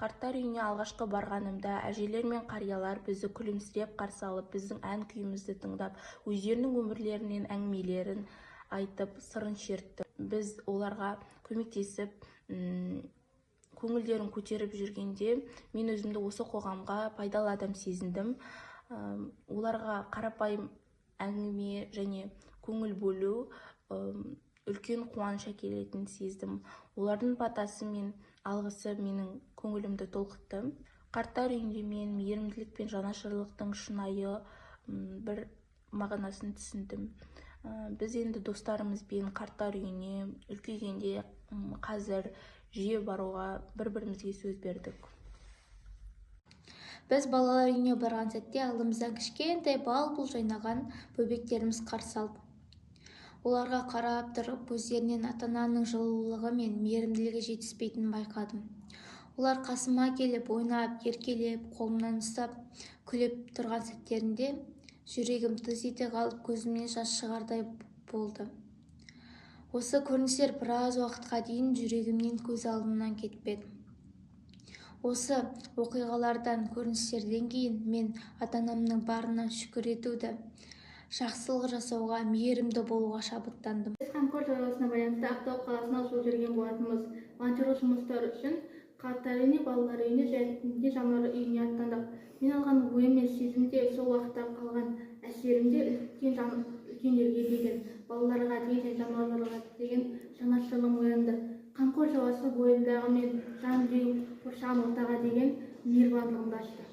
Қарттар үйіне алғашқы барғанымда әжелер мен қариялар бізді күлімсіреп қарсы алып, біздің ән күйімізді тыңдап, өздерінің өмірлерінен әңгімелерін айтып, сырын шертті. Біз оларға көмектесіп, көңілдерін көтеріп жүргенде, мен өзімді осы қоғамға пайдалы адам сезіндім. Оларға қарапайым әңгіме және көңіл бөлу үлкен қуаныш әкелетінін сездім. Олардың батасы мен алғысы менің көңілімді толқытты. Қарттар үйінде мен мейірімділік пен жанашырлықтың шынайы бір мағынасын түсіндім. Біз енді достарымызбен қарттар үйіне үлкейгенде қазір жиі баруға бір-бірімізге сөз бердік. Біз балалар үйіне барған сәтте алдымыздан кішкентай бал-бұл жайнаған бөбектеріміз қарсы алды. Оларға қарап тұрып, өздерінен ата-ананың жылулығы мен мейірімділігі жетіспейтінін байқадым. Олар қасыма келіп, ойнап, еркелеп, қолымнан ұстап, күліп тұрған сәттерінде жүрегім тыз ете қалып, көзімнен жас шығардай болды. Осы көріністер біраз уақытқа дейін жүрегімнен көз алдымнан кетпеді. Осы оқиғалардан, көріністерден кейін мен ата-анамның барына шүкір етуді, жақсылық жасауға, мейірімді болуға шабыттандым. Біз қамқор шаруасына байланысты Ақтау қаласына жол жүрген болатынбыз. Волонтерлік жұмыстар үшін қарттар үйіне, балалар үйіне және жануарлар үйіне аттандық. Мен алған ойым мен сезімде, сол уақытта қалған әсерімде үлкендерге деген, балаларға деген және жануарларға деген жанашырлығым оянды. Қамқор шаруасы бойымдағы мен жан-дүнием қоршаған ортаға деген мейірбандығымды ашты.